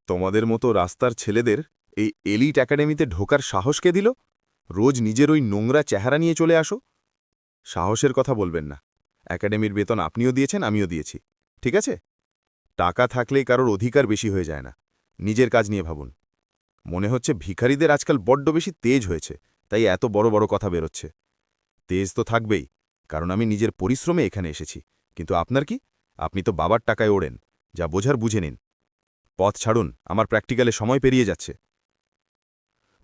তোমাদের মতো রাস্তার ছেলেদের এই এলিট একাডেমিতে ঢোকার সাহস কে দিল? রোজ নিজের ওই নোংরা চেহারা নিয়ে চলে আসো। সাহসের কথা বলবেন না। একাডেমির বেতন আপনিও দিয়েছেন, আমিও দিয়েছি। ঠিক আছে? টাকা থাকলেই কারোর অধিকার বেশি হয়ে যায় না। নিজের কাজ নিয়ে ভাবুন। মনে হচ্ছে ভিখারিদের আজকাল বড্ড বেশি তেজ হয়েছে, তাই এত বড় বড় কথা বেরোচ্ছে। তেজ তো থাকবেই, কারণ আমি নিজের পরিশ্রমে এখানে এসেছি। কিন্তু আপনার কি? আপনি তো বাবার টাকায় ওড়েন। যা বোঝার বুঝে নিন। পথ ছাড়ুন, আমার প্র্যাকটিক্যালে সময় পেরিয়ে যাচ্ছে।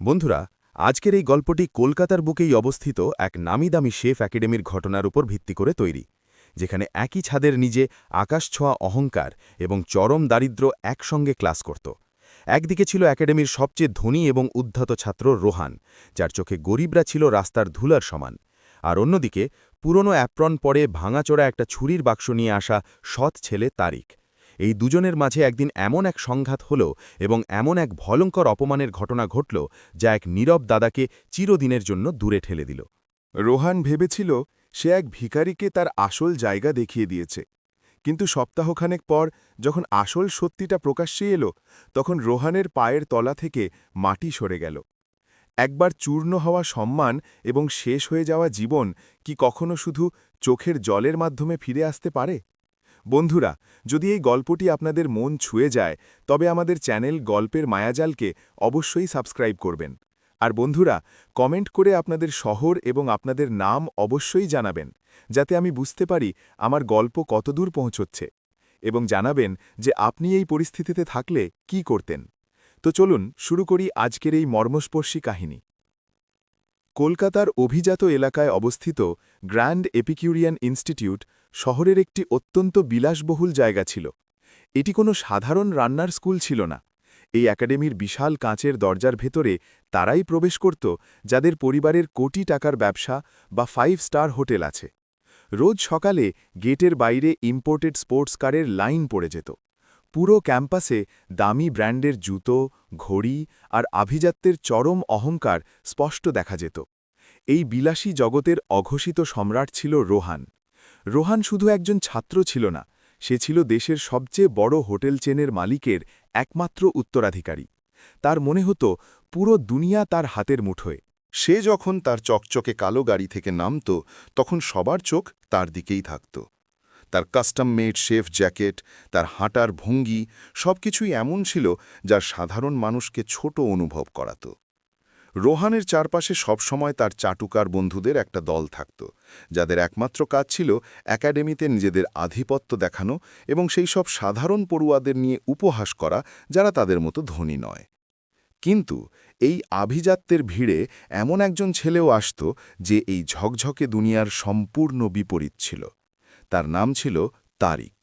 বন্ধুরা, আজকের এই গল্পটি কলকাতার বুকেই অবস্থিত এক নামিদামি শেফ একাডেমির ঘটনার উপর ভিত্তি করে তৈরি, যেখানে একই ছাদের নিচে আকাশছোঁয়া অহংকার এবং চরম দারিদ্র্য একসঙ্গে ক্লাস করত। একদিকে ছিল একাডেমির সবচেয়ে ধনী এবং উদ্ধত ছাত্র রোহান, যার চোখে গরিবরা ছিল রাস্তার ধুলার সমান। আর অন্যদিকে পুরনো অ্যাপ্রন পরে ভাঙাচোরা একটা ছুরির বাক্স নিয়ে আসা সৎ ছেলে তারিক। এই দুজনের মাঝে একদিন এমন এক সংঘাত হল এবং এমন এক ভয়ঙ্কর অপমানের ঘটনা ঘটল, যা এক নীরব দাদাকে চিরদিনের জন্য দূরে ঠেলে দিল। রোহান ভেবেছিল সে এক ভিখারিকে তার আসল জায়গা দেখিয়ে দিয়েছে, কিন্তু সপ্তাহখানেক পর যখন আসল সত্যিটা প্রকাশ্যে এলো, তখন রোহানের পায়ের তলা থেকে মাটি সরে গেল। একবার চূর্ণ হওয়া সম্মান এবং শেষ হয়ে যাওয়া জীবন কি কখনো শুধু চোখের জলের মাধ্যমে ফিরে আসতে পারে? বন্ধুরা, যদি এই গল্পটি আপনাদের মন ছুঁয়ে যায়, তবে আমাদের চ্যানেল গল্পের মায়াজালকে অবশ্যই সাবস্ক্রাইব করবেন। আর বন্ধুরা, কমেন্ট করে আপনাদের শহর এবং আপনাদের নাম অবশ্যই জানাবেন, যাতে আমি বুঝতে পারি আমার গল্প কতদূর পৌঁছচ্ছে, এবং জানাবেন যে আপনি এই পরিস্থিতিতে থাকলে কি করতেন। তো চলুন শুরু করি আজকের এই মর্মস্পর্শী কাহিনী। কলকাতার অভিজাত এলাকায় অবস্থিত গ্র্যান্ড এপিকিউরিয়ান ইনস্টিটিউট শহরের একটি অত্যন্ত বিলাসবহুল জায়গা ছিল। এটি কোনো সাধারণ রান্নার স্কুল ছিল না। এই একাডেমির বিশাল কাঁচের দরজার ভেতরে তারাই প্রবেশ করত যাদের পরিবারের কোটি টাকার ব্যবসা বা 5 স্টার হোটেল আছে। রোজ সকালে গেটের বাইরে ইম্পোর্টেড স্পোর্টস কারের লাইন পড়ে যেত। পুরো ক্যাম্পাসে দামি ব্র্যান্ডের জুতো, ঘড়ি আর আভিজাত্যের চরম অহংকার স্পষ্ট দেখা যেত। এই বিলাসী জগতের অঘোষিত সম্রাট ছিল রোহান। রোহান শুধু একজন ছাত্র ছিল না, সে ছিল দেশের সবচেয়ে বড় হোটেল চেনের মালিকের একমাত্র উত্তরাধিকারী। তার মনে হতো পুরো দুনিয়া তার হাতের মুঠোয়। সে যখন তার চকচকে কালো গাড়ি থেকে নামত, তখন সবার চোখ তার দিকেই থাকত। তার কাস্টম মেড শেফ জ্যাকেট, তার হাঁটার ভঙ্গি, সবকিছুই এমন ছিল যা সাধারণ মানুষকে ছোট অনুভব করাত। রোহানের চারপাশে সবসময় তার চাটুকার বন্ধুদের একটা দল থাকত, যাদের একমাত্র কাজ ছিল একাডেমিতে নিজেদের আধিপত্য দেখানো এবং সেই সব সাধারণ পড়ুয়াদের নিয়ে উপহাস করা যারা তাদের মতো ধনী নয়। কিন্তু এই আভিজাত্যের ভিড়ে এমন একজন ছেলেও আসত যে এই ঝকঝকে দুনিয়ার সম্পূর্ণ বিপরীত ছিল। তার নাম ছিল তারিক।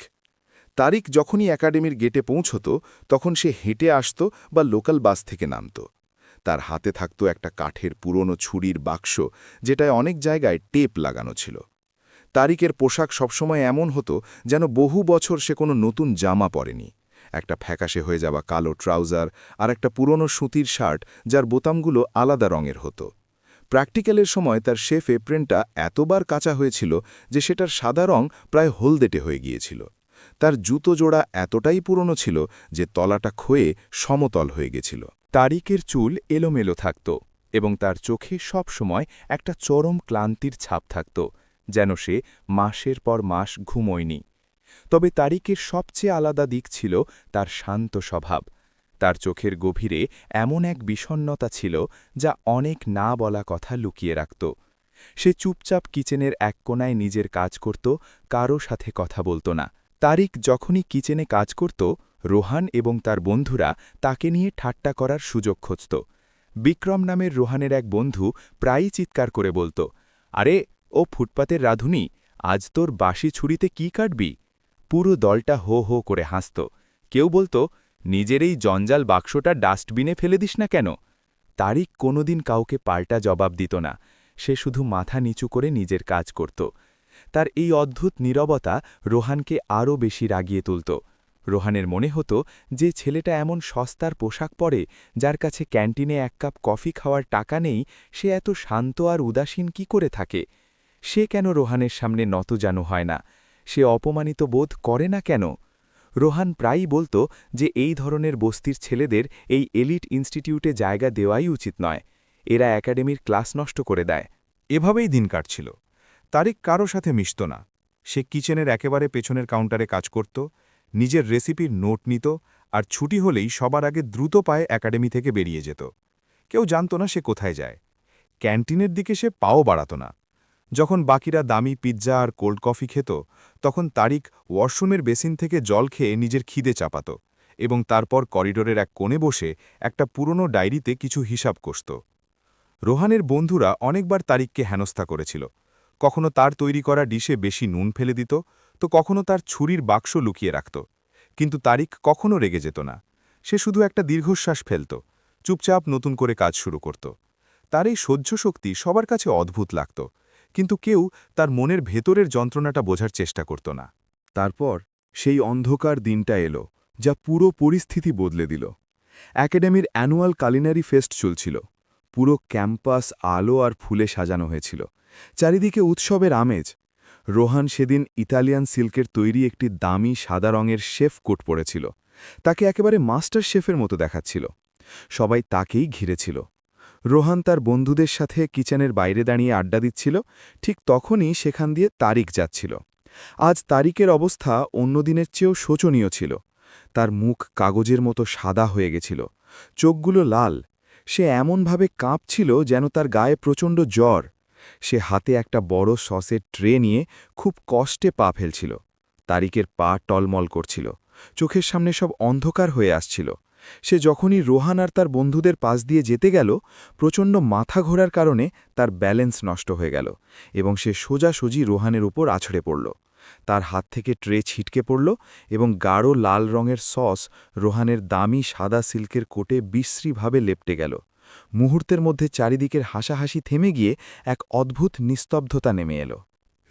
তারিক যখনই একাডেমির গেটে পৌঁছত, তখন সে হেঁটে আসত বা লোকাল বাস থেকে নামত। তার হাতে থাকত একটা কাঠের পুরনো ছুরির বাক্স, যেটায় অনেক জায়গায় টেপ লাগানো ছিল। তারিকের পোশাক সবসময় এমন হতো যেন বহু বছর সে কোনো নতুন জামা পরেনি। একটা ফ্যাকাশে হয়ে যাওয়া কালো ট্রাউজার আর একটা পুরনো সুতির শার্ট, যার বোতামগুলো আলাদা রঙের হতো। প্র্যাকটিক্যালের সময় তার শেফ এপ্রেনটা এতবার কাঁচা হয়েছিল যে সেটার সাদা রং প্রায় হলদেটে হয়ে গিয়েছিল। তার জুতো জোড়া এতটাই পুরনো ছিল যে তলাটা ক্ষয়ে সমতল হয়ে গেছিল। তারিকের চুল এলোমেলো থাকত এবং তার চোখে সব সময় একটা চরম ক্লান্তির ছাপ থাকত, যেন সে মাসের পর মাস ঘুমোয়নি। তবে তারিকের সবচেয়ে আলাদা দিক ছিল তার শান্ত স্বভাব। তার চোখের গভীরে এমন এক বিষণ্ণতা ছিল যা অনেক না বলা কথা লুকিয়ে রাখত। সে চুপচাপ কিচেনের এক কোণায় নিজের কাজ করত, কারো সাথে কথা বলত না। তারিক যখনই কিচেনে কাজ করত, রোহান এবং তার বন্ধুরা তাকে নিয়ে ঠাট্টা করার সুযোগ খুঁজত। বিক্রম নামের রোহানের এক বন্ধু প্রায়ই চিৎকার করে বলত, আরে ও ফুটপাতের রাঁধুনি, আজ তোর বাসি ছুরিতে কি কাটবি? পুরো দলটা হো হো করে হাসত। কেউ বলত, নিজের এই জঞ্জাল বাক্সটা ডাস্টবিনে ফেলে দিস না কেন? তারিক কোনোদিন কাউকে পাল্টা জবাব দিত না। সে শুধু মাথা নিচু করে নিজের কাজ করত। তার এই অদ্ভুত নীরবতা রোহানকে আরও বেশি রাগিয়ে তুলত। রোহানের মনে হতো যে ছেলেটা এমন সস্তার পোশাক পরে, যার কাছে ক্যান্টিনে এক কাপ কফি খাওয়ার টাকা নেই, সে এত শান্ত আর উদাসীন কি করে থাকে? সে কেন রোহানের সামনে নতজানু হয় না? সে অপমানিত বোধ করে না কেন? রোহান প্রায়ই বলতো যে এই ধরনের বস্তির ছেলেদের এই এলিট ইনস্টিটিউটে জায়গা দেওয়াই উচিত নয়, এরা একাডেমির ক্লাস নষ্ট করে দেয়। এভাবেই দিন কাটছিল। তারিক কারো সাথে মিশত না। সে কিচেনের একেবারে পেছনের কাউন্টারে কাজ করত, নিজের রেসিপির নোট নিত, আর ছুটি হলেই সবার আগে দ্রুত পায়ে একাডেমি থেকে বেরিয়ে যেত। কেউ জানত না সে কোথায় যায়। ক্যান্টিনের দিকে সে পাও বাড়াত না। যখন বাকিরা দামি পিৎজা আর কোল্ড কফি খেত, তখন তারিক ওয়াশরুমের বেসিন থেকে জল খেয়ে নিজের খিদে চাপাত এবং তারপর করিডোরের এক কোণে বসে একটা পুরনো ডায়েরিতে কিছু হিসাব কষত। রোহানের বন্ধুরা অনেকবার তারিককে হেনস্থা করেছিল। কখনো তার তৈরি করা ডিশে বেশি নুন ফেলে দিত, তো কখনো তার ছুরির বাক্স লুকিয়ে রাখত। কিন্তু তারিক কখনো রেগে যেত না। সে শুধু একটা দীর্ঘশ্বাস ফেলত, চুপচাপ নতুন করে কাজ শুরু করত। তার এই সহ্য শক্তি সবার কাছে অদ্ভুত লাগত, কিন্তু কেউ তার মনের ভেতরের যন্ত্রণাটা বোঝার চেষ্টা করত না। তারপর সেই অন্ধকার দিনটা এলো, যা পুরো পরিস্থিতি বদলে দিল। একাডেমির অ্যানুয়াল কালিনারি ফেস্ট চলছিল। পুরো ক্যাম্পাস আলো আর ফুলে সাজানো হয়েছিল। চারিদিকে উৎসবের আমেজ। রোহান সেদিন ইতালিয়ান সিল্কের তৈরি একটি দামি সাদা রঙের শেফ কোট পরেছিল। তাকে একেবারে মাস্টার শেফের মতো দেখাচ্ছিল। সবাই তাকেই ঘিরেছিল। রোহান তার বন্ধুদের সাথে কিচেনের বাইরে দাঁড়িয়ে আড্ডা দিচ্ছিল। ঠিক তখনই সেখান দিয়ে তারিক যাচ্ছিল। আজ তারিকের অবস্থা অন্য দিনের চেয়েও শোচনীয় ছিল। তার মুখ কাগজের মতো সাদা হয়ে গেছিল, চোখগুলো লাল। সে এমনভাবে কাঁপছিল যেন তার গায়ে প্রচণ্ড জ্বর। সে হাতে একটা বড় সসের ট্রে নিয়ে খুব কষ্টে পা ফেলছিল। তারিকের পা টলমল করছিল, চোখের সামনে সব অন্ধকার হয়ে আসছিল। সে যখনই রোহান আর তার বন্ধুদের পাশ দিয়ে যেতে গেল, প্রচণ্ড মাথা ঘোরার কারণে তার ব্যালেন্স নষ্ট হয়ে গেল এবং সে সোজাসুজি রোহানের উপর আছড়ে পড়ল। তার হাত থেকে ট্রে ছিটকে পড়ল এবং গাঢ় লাল রঙের সস রোহানের দামি সাদা সিল্কের কোটে বিশ্রীভাবে লেপটে গেল। মুহূর্তের মধ্যে চারিদিকের হাসাহাসি থেমে গিয়ে এক অদ্ভুত নিস্তব্ধতা নেমে এলো।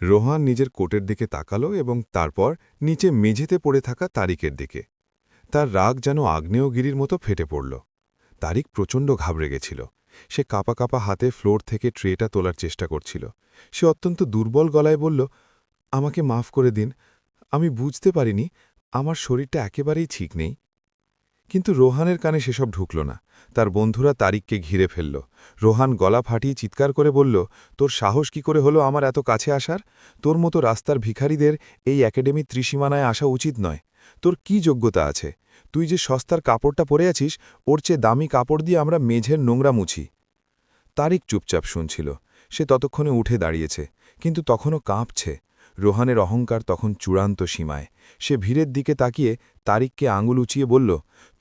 রোহান নিজের কোটের দিকে তাকালো এবং তারপর নিচে মেঝেতে পড়ে থাকা তারিকের দিকে। তার রাগ যেন আগ্নেয়গিরির মতো ফেটে পড়ল। তারিক প্রচণ্ড ঘাবড়ে গেছিল। সে কাঁপা কাঁপা হাতে ফ্লোর থেকে ট্রেটা তোলার চেষ্টা করছিল। সে অত্যন্ত দুর্বল গলায় বলল, আমাকে মাফ করে দিন, আমি বুঝতে পারিনি, আমার শরীরটা একেবারেই ঠিক নেই। কিন্তু রোহানের কানে সেসব ঢুকল না। তার বন্ধুরা তারিককে ঘিরে ফেলল। রোহান গলা ফাটিয়ে চিৎকার করে বলল, তোর সাহস কি করে হলো আমার এত কাছে আসার? তোর মতো রাস্তার ভিখারিদের এই একাডেমির ত্রিসীমানায় আসা উচিত নয়। তোর কি যোগ্যতা আছে? তুই যে সস্তার কাপড়টা পরে আছিস, ওর চেয়ে দামি কাপড় দিয়ে আমরা মেঝের নোংরা মুছি। তারিক চুপচাপ শুনছিল। সে ততক্ষণে উঠে দাঁড়িয়েছে, কিন্তু তখনও কাঁপছে। রোহানের অহংকার তখন চূড়ান্ত সীমায়। সে ভিড়ের দিকে তাকিয়ে তারিককে আঙুল উঁচিয়ে বলল,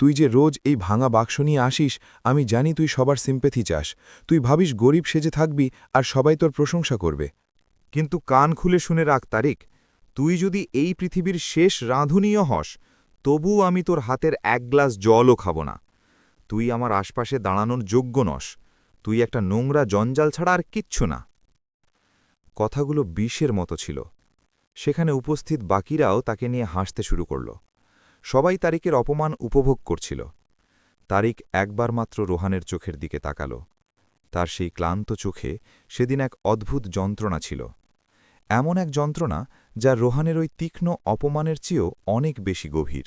তুই যে রোজ এই ভাঙা বাক্স নিয়ে আসিস, আমি জানি তুই সবার সিম্প্যাথি চাস। তুই ভাবিস গরিব সেজে থাকবি আর সবাই তোর প্রশংসা করবে। কিন্তু কান খুলে শুনে রাখ তারিক, তুই যদি এই পৃথিবীর শেষ রাঁধুনিও হস, তবুও আমি তোর হাতের এক গ্লাস জলও খাব না। তুই আমার আশপাশে দাঁড়ানোর যোগ্য নস। তুই একটা নোংরা জঞ্জাল ছাড়া আর কিচ্ছু না। কথাগুলো বিষের মতো ছিল। সেখানে উপস্থিত বাকিরাও তাকে নিয়ে হাসতে শুরু করল। সবাই তারিকের অপমান উপভোগ করছিল। তারিক একবার মাত্র রোহানের চোখের দিকে তাকাল। তার সেই ক্লান্ত চোখে সেদিন এক অদ্ভুত যন্ত্রণা ছিল। এমন এক যন্ত্রণা যা রোহানের ওই তীক্ষ্ণ অপমানের চেয়েও অনেক বেশি গভীর।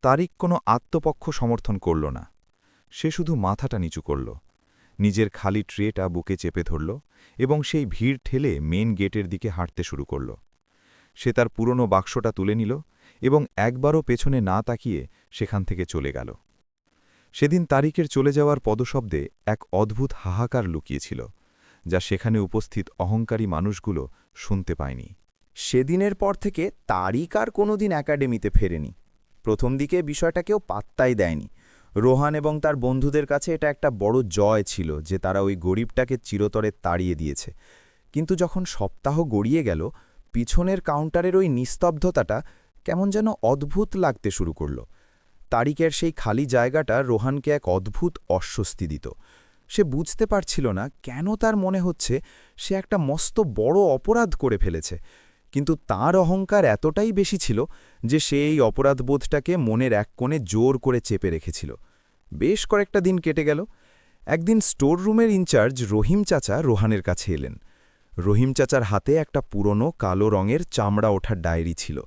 তারিক কোনো আত্মপক্ষ সমর্থন করল না। সে শুধু মাথাটা নিচু করল, নিজের খালি ট্রেটা বুকে চেপে ধরল এবং সেই ভিড় ঠেলে মেন গেটের দিকে হাঁটতে শুরু করল। সে তার পুরনো বাক্সটা তুলে নিল এবং একবারও পেছনে না তাকিয়ে সেখান থেকে চলে গেল। সেদিন তারিকের চলে যাওয়ার পদশব্দে এক অদ্ভুত হাহাকার লুকিয়েছিল, যা সেখানে উপস্থিত অহংকারী মানুষগুলো শুনতে পায়নি। সেদিনের পর থেকে তারিক আর কোনোদিন একাডেমিতে ফেরেনি। প্রথম দিকে বিষয়টা কেউ পাত্তাই দেয়নি। রোহান এবং তার বন্ধুদের কাছে এটা একটা বড় জয় ছিল যে তারা ওই গরিবটাকে চিরতরে তাড়িয়ে দিয়েছে। কিন্তু যখন সপ্তাহ গড়িয়ে গেল, পিছনের কাউন্টারের ওই নিস্তব্ধতাটা কেমন যেন অদ্ভুত লাগতে শুরু করল। তারিকের সেই খালি জায়গাটা রোহানকে এক অদ্ভুত অস্বস্তি দিত। সে বুঝতে পারছিল না কেন তার মনে হচ্ছে সে একটা মস্ত বড় অপরাধ করে ফেলেছে, কিন্তু তার অহংকার এতটাই বেশি ছিল যে সে এই অপরাধবোধটাকে মনের এক কোণে জোর করে চেপে রেখেছিল। বেশ কয়েকটা দিন কেটে গেল। একদিন স্টোর রুমের ইনচার্জ রহিম চাচা রোহানের কাছে এলেন। রহিম চাচার হাতে একটা পুরনো কালো রঙের চামড়া ওঠা ডায়েরি ছিল।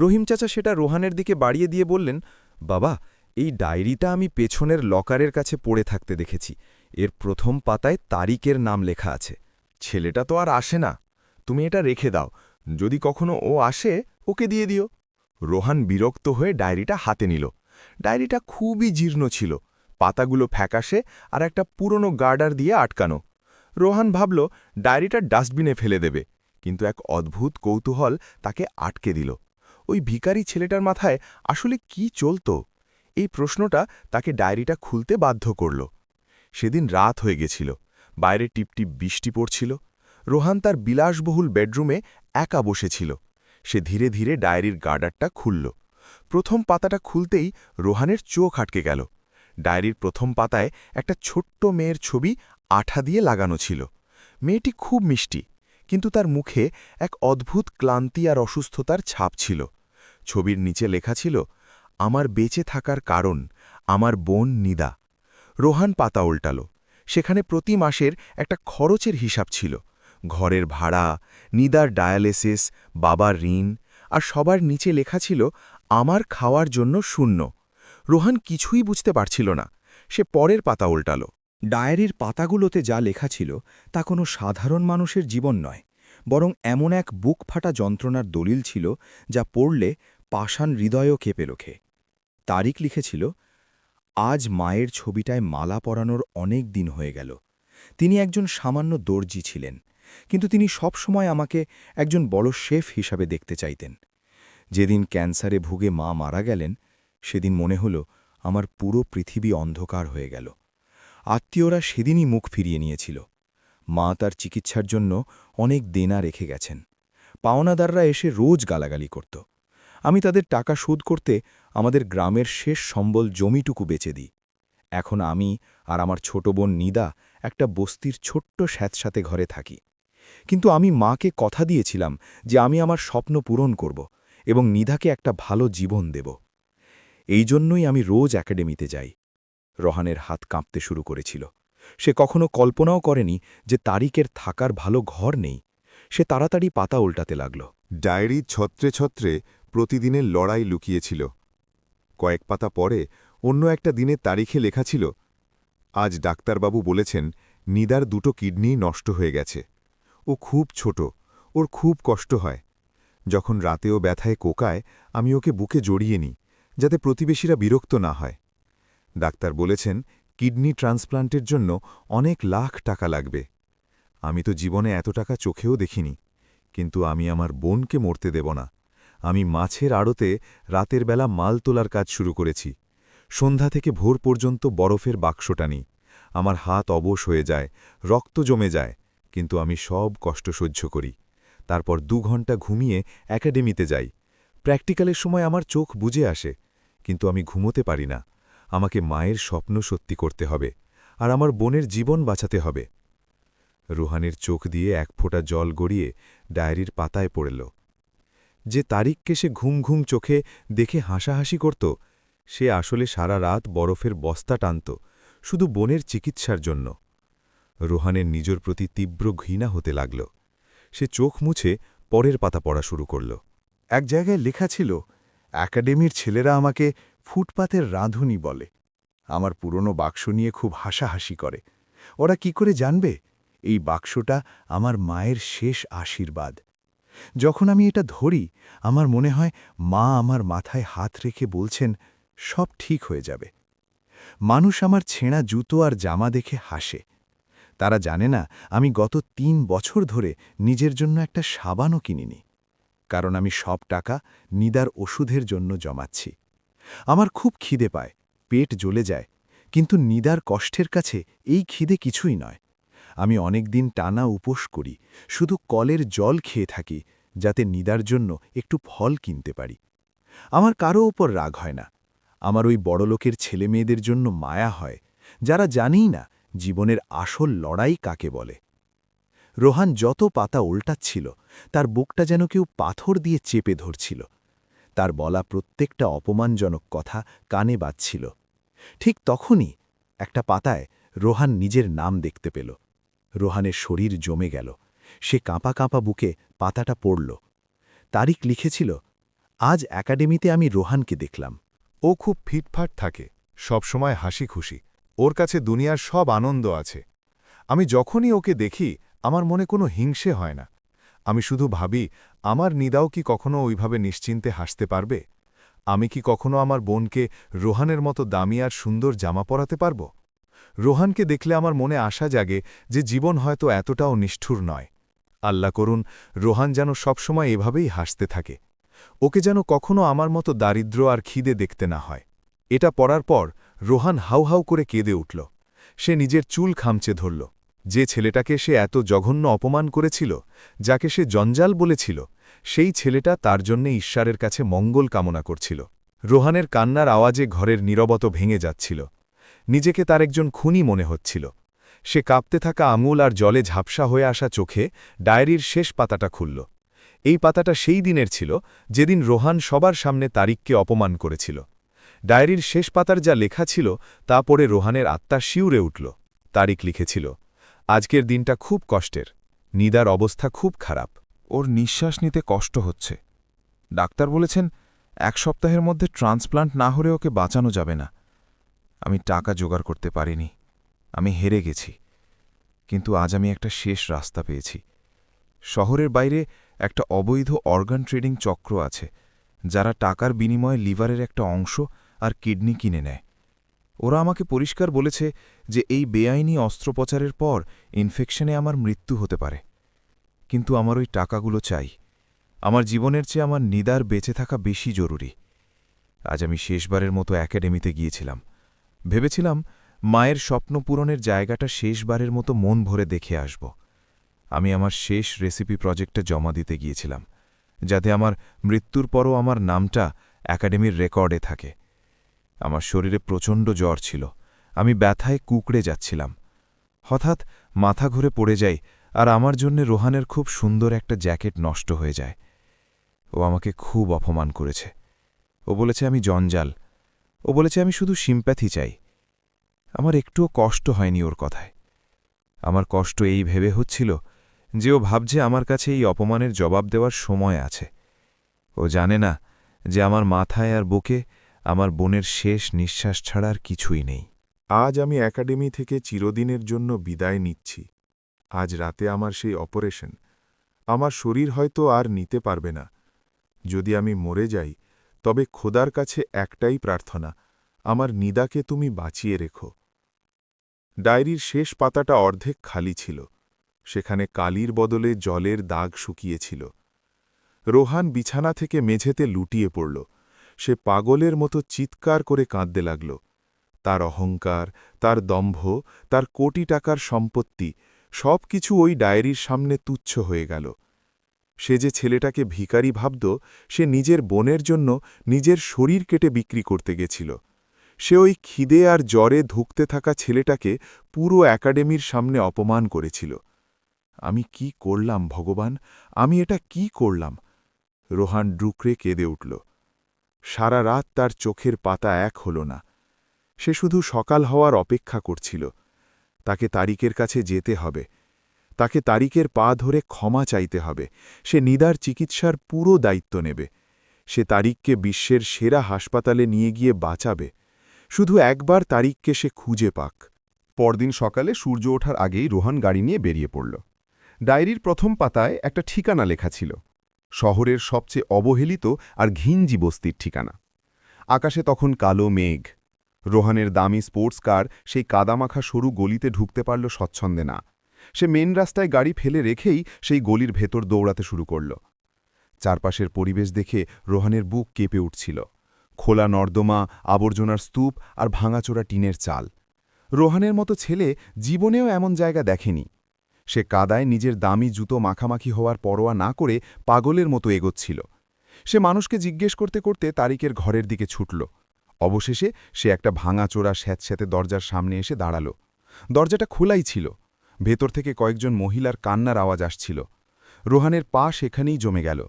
রহিম চাচা সেটা রোহানের দিকে বাড়িয়ে দিয়ে বললেন, বাবা, এই ডায়েরিটা আমি পেছনের লকারের কাছে পড়ে থাকতে দেখেছি। এর প্রথম পাতায় তারিকের নাম লেখা আছে। ছেলেটা তো আর আসে না, তুমি এটা রেখে দাও, যদি কখনো ও আসে ওকে দিয়ে দিও। রোহান বিরক্ত হয়ে ডায়েরিটা হাতে নিল। ডায়েরিটা খুবই জীর্ণ ছিল, পাতাগুলো ফ্যাকাশে আর একটা পুরনো গার্ডার দিয়ে আটকানো। রোহান ভাবল ডায়েরিটা ডাস্টবিনে ফেলে দেবে, কিন্তু এক অদ্ভুত কৌতূহল তাকে আটকে দিল। ওই ভিখারি ছেলেটার মাথায় আসলে কি চলত? এই প্রশ্নটা তাকে ডায়েরিটা খুলতে বাধ্য করল। সেদিন রাত হয়ে গেছিল, বাইরে টিপটিপ বৃষ্টি পড়ছিল। রোহান তার বিলাসবহুল বেডরুমে একা বসেছিল। সে ধীরে ধীরে ডায়েরির গার্ডারটা খুলল। প্রথম পাতাটা খুলতেই রোহানের চোখ আটকে গেল। ডায়েরির প্রথম পাতায় একটা ছোট্ট মেয়ের ছবি আঠা দিয়ে লাগানো ছিল। মেয়েটি খুব মিষ্টি, কিন্তু তার মুখে এক অদ্ভুত ক্লান্তি আর অসুস্থতার ছাপ ছিল। ছবির নিচে লেখা ছিল, আমার বেঁচে থাকার কারণ, আমার বোন নিদা। রোহান পাতা উল্টাল। সেখানে প্রতি মাসের একটা খরচের হিসাব ছিল। ঘরের ভাড়া, নিদার ডায়ালিসিস, বাবার ঋণ, আর সবার নিচে লেখা ছিল, আমার খাওয়ার জন্য শূন্য। রোহান কিছুই বুঝতে পারছিল না। সে পরের পাতা উল্টাল। ডায়েরির পাতাগুলোতে যা লেখা ছিল তা কোনো সাধারণ মানুষের জীবন নয়, বরং এমন এক বুক ফাটা যন্ত্রণার দলিল ছিল যা পড়লে পাষাণ হৃদয়ও কেঁপে ওঠে। তারিক লিখেছিল, আজ মায়ের ছবিটায় মালা পরানোর অনেক দিন হয়ে গেল। তিনি একজন সামান্য দর্জি ছিলেন, কিন্তু তিনি সবসময় আমাকে একজন বড় শেফ হিসাবে দেখতে চাইতেন। যেদিন ক্যান্সারে ভুগে মা মারা গেলেন, সেদিন মনে হল আমার পুরো পৃথিবী অন্ধকার হয়ে গেল। আত্মীয়রা সেদিনই মুখ ফিরিয়ে নিয়েছিল। মা তার চিকিৎসার জন্য অনেক দেনা রেখে গেছেন। পাওনাদাররা এসে রোজ গালাগালি করত। আমি তাদের টাকা শোধ করতে আমাদের গ্রামের শেষ সম্বল জমিটুকু বেচে দিই। এখন আমি আর আমার ছোট বোন নিদা একটা বস্তির ছোট্ট স্যাঁতস্যাঁতে ঘরে থাকি। কিন্তু আমি মাকে কথা দিয়েছিলাম যে আমি আমার স্বপ্ন পূরণ করব এবং নিধাকে একটা ভালো জীবন দেব। এই জন্যই আমি রোজ একাডেমিতে যাই। রোহানের হাত কাঁপতে শুরু করেছিল। সে কখনো কল্পনাও করেনি যে তারিকের থাকার ভালো ঘর নেই। সে তাড়াতাড়ি পাতা উল্টাতে লাগল। ডায়েরি ছত্রে ছত্রে প্রতিদিনের লড়াই লুকিয়েছিল। কয়েক পাতা পরে অন্য একটা দিনের তারিখে লেখা ছিল, আজ ডাক্তারবাবু বলেছেন নিদার দুটো কিডনি নষ্ট হয়ে গেছে। ও খুব ছোট, ওর খুব কষ্ট হয়। যখন রাতেও ব্যথায় কোকায় আমি ওকে বুকে জড়িয়ে নিই, যাতে প্রতিবেশীরা বিরক্ত না হয়। ডাক্তার বলেছেন কিডনি ট্রান্সপ্লান্টের জন্য অনেক লাখ টাকা লাগবে। আমি তো জীবনে এত টাকা চোখেও দেখিনি, কিন্তু আমি আমার বোনকে মরতে দেব না। আমি মাছের আড়তে রাতের বেলা মাল তোলার কাজ শুরু করেছি। সন্ধ্যা থেকে ভোর পর্যন্ত বরফের বাক্স টানি। আমার হাত অবশ হয়ে যায়, রক্ত জমে যায়, কিন্তু আমি সব কষ্ট সহ্য করি। তারপর 2 ঘন্টা ঘুমিয়ে একাডেমিতে যাই। প্র্যাকটিক্যালের সময় আমার চোখ বুজে আসে, কিন্তু আমি ঘুমোতে পারি না। আমাকে মায়ের স্বপ্ন সত্যি করতে হবে, আর আমার বোনের জীবন বাঁচাতে হবে। রুহানের চোখ দিয়ে এক ফোঁটা জল গড়িয়ে ডায়েরির পাতায় পড়ল। যে তারিখকে সে ঘুম ঘুম চোখে দেখে হাসাহাসি করত, সে আসলে সারা রাত বরফের বস্তা টানত, শুধু বোনের চিকিৎসার জন্য। রোহানের নিজের প্রতি তীব্র ঘৃণা হতে লাগল। সে চোখ মুছে পরের পাতা পড়া শুরু করল। এক জায়গায় লেখা ছিল, একাডেমির ছেলেরা আমাকে ফুটপাতের রাঁধুনি বলে। আমার পুরনো বাক্স নিয়ে খুব হাসাহাসি করে। ওরা কি করে জানবে এই বাক্সটা আমার মায়ের শেষ আশীর্বাদ? যখন আমি এটা ধরি, আমার মনে হয় মা আমার মাথায় হাত রেখে বলছেন, সব ঠিক হয়ে যাবে। মানুষ আমার ছেঁড়া জুতো আর জামা দেখে হাসে। তারা জানে না আমি গত 3 বছর ধরে নিজের জন্য একটা সাবানও কিনিনি, কারণ আমি সব টাকা নিদার ওষুধের জন্য জমাচ্ছি। আমার খুব খিদে পায়, পেট জ্বলে যায়, কিন্তু নিদার কষ্টের কাছে এই খিদে কিছুই নয়। আমি অনেক দিন টানা উপোস করি, শুধু কলের জল খেয়ে থাকি, যাতে নিদার জন্য একটু ফল কিনতে পারি। আমার কারো ওপর রাগ হয় না। আমার ওই বড়লোকের ছেলেমেয়েদের জন্য মায়া হয়, যারা জানেই না জীবনের আসল লড়াই কাকে বলে। রোহান যত পাতা উল্টাচ্ছিল, তার বুকটা যেন কেউ পাথর দিয়ে চেপে ধরছিল। তার বলা প্রত্যেকটা অপমানজনক কথা কানে বাজছিল। ঠিক তখনই একটা পাতায় রোহান নিজের নাম দেখতে পেল। রোহানের শরীর জমে গেল। সে কাঁপা কাঁপা বুকে পাতাটা পড়ল। তারিক লিখেছিল, আজ একাডেমিতে আমি রোহানকে দেখলাম। ও খুব ফিটফাট থাকে, সবসময় হাসি খুশি। ওর কাছে দুনিয়ার সব আনন্দ আছে। আমি যখনই ওকে দেখি আমার মনে কোনো হিংসে হয় না। আমি শুধু ভাবি, আমার নিদাও কি কখনো ওইভাবে নিশ্চিন্তে হাসতে পারবে? আমি কি কখনো আমার বোনকে রোহানের মতো দামি আর সুন্দর জামা পরাতে পারব? রোহানকে দেখলে আমার মনে আশা জাগে যে জীবন হয়তো এতটাও নিষ্ঠুর নয়। আল্লাহ করুন রোহান যেন সবসময় এভাবেই হাসতে থাকে। ওকে যেন কখনো আমার মতো দারিদ্র্য আর খিদে দেখতে না হয়। এটা পড়ার পর রোহান হাউ হাউ করে কেঁদে উঠল। সে নিজের চুল খামচে ধরল। যে ছেলেটাকে সে এত জঘন্য অপমান করেছিল, যাকে সে জঞ্জাল বলেছিল, সেই ছেলেটা তার জন্যে ঈশ্বরের কাছে মঙ্গল কামনা করছিল। রোহানের কান্নার আওয়াজে ঘরের নীরবত ভেঙে যাচ্ছিল। নিজেকে তার একজন খুনি মনে হচ্ছিল। সে কাঁপতে থাকা আঙুল আর জলে ঝাপসা হয়ে আসা চোখে ডায়েরির শেষ পাতাটা খুলল। এই পাতাটা সেই দিনের ছিল যেদিন রোহান সবার সামনে তারিককে অপমান করেছিল। ডায়েরির শেষ পাতার যা লেখা ছিল তা পড়ে রোহানের আত্মা শিউরে উঠল। তারিক লিখেছিল, আজকের দিনটা খুব কষ্টের। নিদার অবস্থা খুব খারাপ। ওর নিঃশ্বাস নিতে কষ্ট হচ্ছে। ডাক্তার বলেছেন 1 সপ্তাহের মধ্যে ট্রান্সপ্লান্ট না হলে ওকে বাঁচানো যাবে না। আমি টাকা জোগাড় করতে পারিনি। আমি হেরে গেছি। কিন্তু আজ আমি একটা শেষ রাস্তা পেয়েছি। শহরের বাইরে একটা অবৈধ অর্গান ট্রেডিং চক্র আছে, যারা টাকার বিনিময়ে লিভারের একটা অংশ আর কিডনি কিনে নেয়। ওরা আমাকে পরিষ্কার বলেছে যে এই বেআইনি অস্ত্রোপচারের পর ইনফেকশনে আমার মৃত্যু হতে পারে। কিন্তু আমার ওই টাকাগুলো চাই। আমার জীবনের চেয়ে আমার নিদার বেঁচে থাকা বেশি জরুরি। আজ আমি শেষবারের মতো একাডেমিতে গিয়েছিলাম। ভেবেছিলাম মায়ের স্বপ্ন পূরণের জায়গাটা শেষবারের মতো মন ভরে দেখে আসব। আমি আমার শেষ রেসিপি প্রজেক্টে জমা দিতে গিয়েছিলাম, যাতে আমার মৃত্যুর পরও আমার নামটা একাডেমির রেকর্ডে থাকে। আমার শরীরে প্রচণ্ড জ্বর ছিল। আমি ব্যথায় কুঁকড়ে যাচ্ছিলাম। হঠাৎ মাথা ঘুরে পড়ে যাই, আর আমার জন্যে রোহানের খুব সুন্দর একটা জ্যাকেট নষ্ট হয়ে যায়। ও আমাকে খুব অপমান করেছে। ও বলেছে আমি জঞ্জাল। ও বলেছে আমি শুধু সিম্প্যাথি চাই। আমার একটুও কষ্ট হয়নি ওর কথায়। আমার কষ্ট এই ভেবে হচ্ছিল যে ও ভাবছে আমার কাছে এই অপমানের জবাব দেওয়ার সময় আছে। ও জানে না যে আমার মাথায় আর বুকে আমার বোনের শেষ নিঃশ্বাস ছাড়া আর কিছুই নেই। আজ আমি একাডেমি থেকে চিরদিনের জন্য বিদায় নিচ্ছি। আজ রাতে আমার সেই অপারেশন। আমার শরীর হয়তো আর নিতে পারবে না। যদি আমি মরে যাই, তবে খোদার কাছে একটাই প্রার্থনা, আমার নিদাকে তুমি বাঁচিয়ে রেখো। ডায়েরির শেষ পাতাটা অর্ধেক খালি ছিল। সেখানে কালির বদলে জলের দাগ শুকিয়েছিল। রোহান বিছানা থেকে মেঝেতে লুটিয়ে পড়ল। সে পাগলের মতো চিৎকার করে কাঁদতে লাগল। তার অহংকার, তার দম্ভ, তার কোটি টাকার সম্পত্তি সব কিছু ওই ডায়েরির সামনে তুচ্ছ হয়ে গেল। সে যে ছেলেটাকে ভিখারি ভাবত, সে নিজের বোনের জন্য নিজের শরীর কেটে বিক্রি করতে গেছিল। সে ওই খিদে আর জ্বরে ধুঁকতে থাকা ছেলেটাকে পুরো একাডেমির সামনে অপমান করেছিল। আমি কি করলাম ভগবান, আমি এটা কি করলাম? রোহান ড্রুকরে কেঁদে উঠল। সারা রাত তার চোখের পাতা এক হল না। সে শুধু সকাল হওয়ার অপেক্ষা করছিল। তাকে তারিকের কাছে যেতে হবে। তাকে তারিকের পা ধরে ক্ষমা চাইতে হবে। সে নিদার চিকিৎসার পুরো দায়িত্ব নেবে। সে তারিককে বিশ্বের সেরা হাসপাতালে নিয়ে গিয়ে বাঁচাবে। শুধু একবার তারিককে সে খুঁজে পাক। পরদিন সকালে সূর্য ওঠার আগেই রোহান গাড়ি নিয়ে বেরিয়ে পড়ল। ডায়েরির প্রথম পাতায় একটা ঠিকানা লেখা ছিল, শহরের সবচেয়ে অবহেলিত আর ঘিঞ্জি বস্তির ঠিকানা। আকাশে তখন কালো মেঘ। রোহানের দামি স্পোর্টস কার সেই কাদামাখা সরু গলিতে ঢুকতে পারল স্বচ্ছন্দে না। সে মেন রাস্তায় গাড়ি ফেলে রেখেই সেই গলির ভেতর দৌড়াতে শুরু করল। চারপাশের পরিবেশ দেখে রোহানের বুক কেঁপে উঠছিল। খোলা নর্দমা, আবর্জনার স্তূপ আর ভাঙাচোরা টিনের চাল। রোহানের মতো ছেলে জীবনেও এমন জায়গা দেখেনি। সে কাদায় নিজের দামি জুতো মাখামাখি হওয়ার পরোয়া না করে পাগলের মতো এগোচ্ছিল। সে মানুষকে জিজ্ঞেস করতে করতে তারিকের ঘরের দিকে ছুটল। অবশেষে সে একটা ভাঙাচোরা স্যাঁতস্যাঁতে দরজার সামনে এসে দাঁড়াল। দরজাটা খোলাই ছিল। ভেতর থেকে কয়েকজন মহিলার কান্নার আওয়াজ আসছিল। রোহানের পা সেখানেই জমে গেল।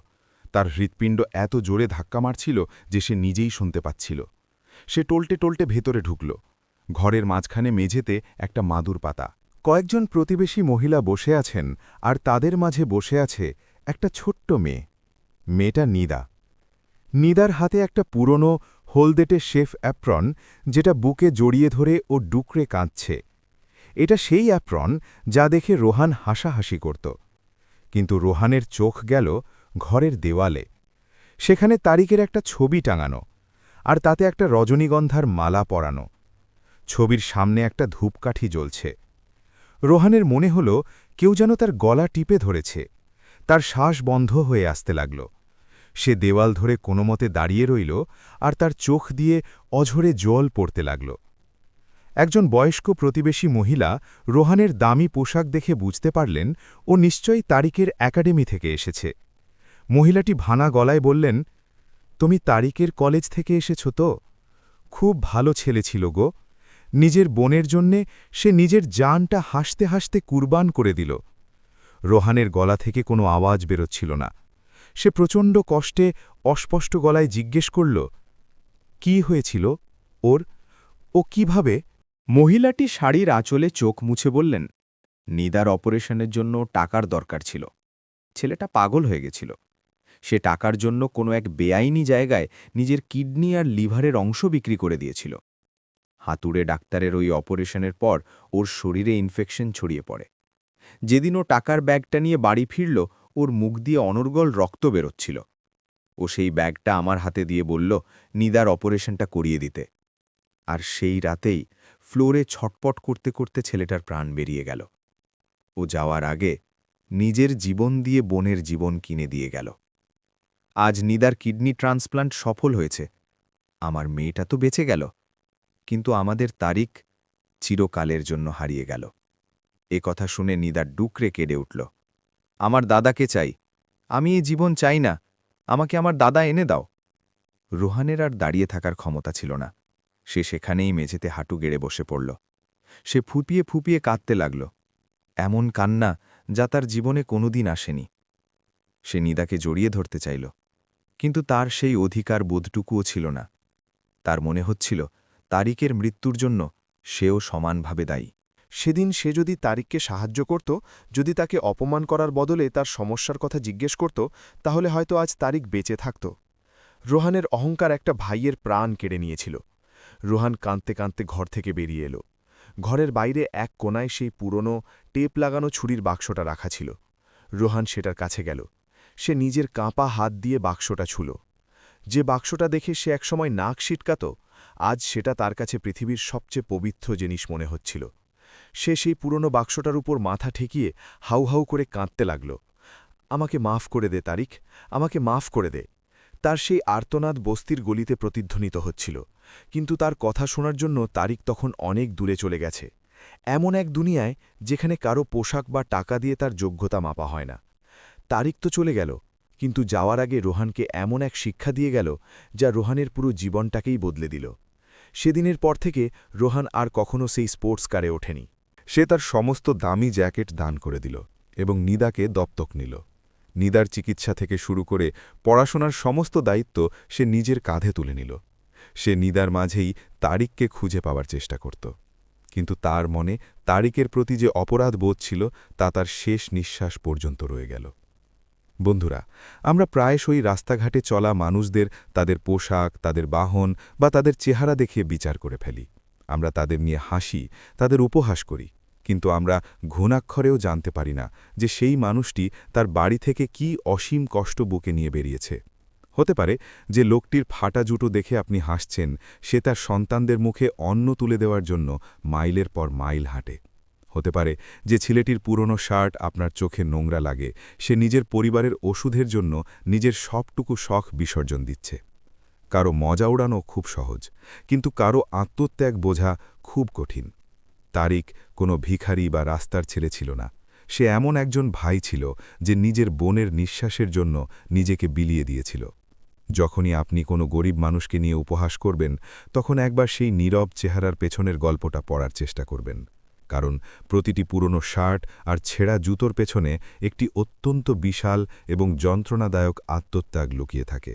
তার হৃৎপিণ্ড এত জোরে ধাক্কা মারছিল যে সে নিজেই শুনতে পাচ্ছিল। সে টলটে টলটে ভেতরে ঢুকল। ঘরের মাঝখানে মেঝেতে একটা মাদুর পাতা। কয়েকজন প্রতিবেশী মহিলা বসে আছেন, আর তাদের মাঝে বসে আছে একটা ছোট্ট মেয়ে। মেয়েটা নিদা। নিদার হাতে একটা পুরনো হলদেটে শেফ অ্যাপ্রন, যেটা বুকে জড়িয়ে ধরে ও ডুকরে কাঁদছে। এটা সেই অ্যাপ্রন যা দেখে রোহান হাসাহাসি করত। কিন্তু রোহানের চোখ গেল ঘরের দেওয়ালে। সেখানে তারিকের একটা ছবি টাঙানো, আর তাতে একটা রজনীগন্ধার মালা পরানো। ছবির সামনে একটা ধূপকাঠি জ্বলছে। রোহানের মনে হল কেউ যেন তার গলা টিপে ধরেছে। তার শ্বাস বন্ধ হয়ে আসতে লাগল। সে দেওয়াল ধরে কোনোমতে দাঁড়িয়ে রইল, আর তার চোখ দিয়ে অঝরে জল পড়তে লাগল। একজন বয়স্ক প্রতিবেশী মহিলা রোহানের দামি পোশাক দেখে বুঝতে পারলেন ও নিশ্চয়ই তারিকের একাডেমি থেকে এসেছে। মহিলাটি ভানা গলায় বললেন, তুমি তারিকের কলেজ থেকে এসেছ তো? খুব ভালো ছেলে ছিল গো। নিজের বোনের জন্যে সে নিজের জানটা হাসতে হাসতে কুরবান করে দিল। রোহানের গলা থেকে কোনো আওয়াজ বেরোচ্ছিল না। সে প্রচণ্ড কষ্টে অস্পষ্ট গলায় জিজ্ঞেস করল, কি হয়েছিল ওর? ও কিভাবে? মহিলাটি শাড়ির আঁচলে চোখ মুছে বললেন, নিদার অপারেশনের জন্য টাকার দরকার ছিল। ছেলেটা পাগল হয়ে গেছিল। সে টাকার জন্য কোনো এক বেআইনি জায়গায় নিজের কিডনি আর লিভারের অংশ বিক্রি করে দিয়েছিল। হাতুড়ে ডাক্তারের ওই অপারেশনের পর ওর শরীরে ইনফেকশন ছড়িয়ে পড়ে। যেদিন ও টাকার ব্যাগটা নিয়ে বাড়ি ফিরল, ওর মুখ দিয়ে অনর্গল রক্ত বেরোচ্ছিল। ও সেই ব্যাগটা আমার হাতে দিয়ে বলল নিদার অপারেশনটা করিয়ে দিতে। আর সেই রাতেই ফ্লোরে ছটপট করতে করতে ছেলেটার প্রাণ বেরিয়ে গেল। ও যাওয়ার আগে নিজের জীবন দিয়ে বোনের জীবন কিনে দিয়ে গেল। আজ নিদার কিডনি ট্রান্সপ্লান্ট সফল হয়েছে। আমার মেয়েটা তো বেঁচে গেল, কিন্তু আমাদের তারিক চিরকালের জন্য হারিয়ে গেল। এ কথা শুনে নিদার ডুকরে কেঁদে উঠল। আমার দাদাকে চাই, আমি এই জীবন চাই না, আমাকে আমার দাদা এনে দাও। রোহানের আর দাঁড়িয়ে থাকার ক্ষমতা ছিল না। সে সেখানেই মেঝেতে হাঁটু গেড়ে বসে পড়ল। সে ফুপিয়ে ফুপিয়ে কাঁদতে লাগল, এমন কান্না যা তার জীবনে কোনোদিন আসেনি। সে নিদাকে জড়িয়ে ধরতে চাইল, কিন্তু তার সেই অধিকার বোধটুকুও ছিল না। তার মনে হচ্ছিল তারিকের মৃত্যুর জন্য সেও সমানভাবে দায়ী। সেদিন সে যদি তারিককে সাহায্য করত, যদি তাকে অপমান করার বদলে তার সমস্যার কথা জিজ্ঞেস করত, তাহলে হয়তো আজ তারিক বেঁচে থাকত। রোহানের অহংকার একটা ভাইয়ের প্রাণ কেড়ে নিয়েছিল। রোহান কাঁদতে কাঁদতে ঘর থেকে বেরিয়ে এলো। ঘরের বাইরে এক কোনায় সেই পুরনো টেপ লাগানো ছুরির বাক্সটা রাখা ছিল। রোহান সেটার কাছে গেল। সে নিজের কাঁপা হাত দিয়ে বাক্সটা ছুল। যে বাক্সটা দেখে সে একসময় নাক সিটকাত, আজ সেটা তার কাছে পৃথিবীর সবচেয়ে পবিত্র জিনিস মনে হচ্ছিল। সে সেই পুরনো বাক্সটার উপর মাথা ঠেকিয়ে হাউ হাউ করে কাঁদতে লাগল। আমাকে মাফ করে দে তারিক, আমাকে মাফ করে দে। তার সেই আর্তনাদ বস্তির গলিতে প্রতিধ্বনিত হচ্ছিল, কিন্তু তার কথা শোনার জন্য তারিক তখন অনেক দূরে চলে গেছে, এমন এক দুনিয়ায় যেখানে কারো পোশাক বা টাকা দিয়ে তার যোগ্যতা মাপা হয় না। তারিক তো চলে গেল, কিন্তু যাওয়ার আগে রোহানকে এমন এক শিক্ষা দিয়ে গেল যা রোহানের পুরো জীবনটাকেই বদলে দিল। সেদিনের পর থেকে রোহান আর কখনো সেই স্পোর্টস কারে ওঠেনি। সে তার সমস্ত দামি জ্যাকেট দান করে দিল এবং নিদাকে দপ্তক নিল। নিদার চিকিৎসা থেকে শুরু করে পড়াশোনার সমস্ত দায়িত্ব সে নিজের কাঁধে তুলে নিল। সে নিদার মাঝেই তারিককে খুঁজে পাওয়ার চেষ্টা করত, কিন্তু তার মনে তারিকের প্রতি যে অপরাধ বোধ ছিল তা তার শেষ নিঃশ্বাস পর্যন্ত রয়ে গেল। বন্ধুরা, আমরা প্রায়শই রাস্তাঘাটে চলা মানুষদের তাদের পোশাক, তাদের বাহন বা তাদের চেহারা দেখে বিচার করে ফেলি। আমরা তাদের নিয়ে হাসি, তাদের উপহাস করি, কিন্তু আমরা ঘুণাক্ষরেও জানতে পারি না যে সেই মানুষটি তার বাড়ি থেকে কি অসীম কষ্ট বুকে নিয়ে বেরিয়েছে। হতে পারে যে লোকটির ফাটা জুতো দেখে আপনি হাসছেন, সে তার সন্তানদের মুখে অন্ন তুলে দেওয়ার জন্য মাইলের পর মাইল হাঁটে। হতে পারে যে ছেলেটির পুরনো শার্ট আপনার চোখে নোংরা লাগে, সে নিজের পরিবারের ওষুধের জন্য নিজের সবটুকু শখ বিসর্জন দিচ্ছে। কারো মজা উড়ানো খুব সহজ, কিন্তু কারো আত্মত্যাগ বোঝা খুব কঠিন। তারিক কোনো ভিখারি বা রাস্তার ছেলে ছিল না। সে এমন একজন ভাই ছিল যে নিজের বোনের নিঃশ্বাসের জন্য নিজেকে বিলিয়ে দিয়েছিল। যখনই আপনি কোনো গরিব মানুষকে নিয়ে উপহাস করবেন, তখন একবার সেই নীরব চেহারার পেছনের গল্পটা পড়ার চেষ্টা করবেন, কারণ প্রতিটি পুরনো শার্ট আর ছেঁড়া জুতোর পেছনে একটি অত্যন্ত বিশাল এবং যন্ত্রণাদায়ক আত্মত্যাগ লুকিয়ে থাকে।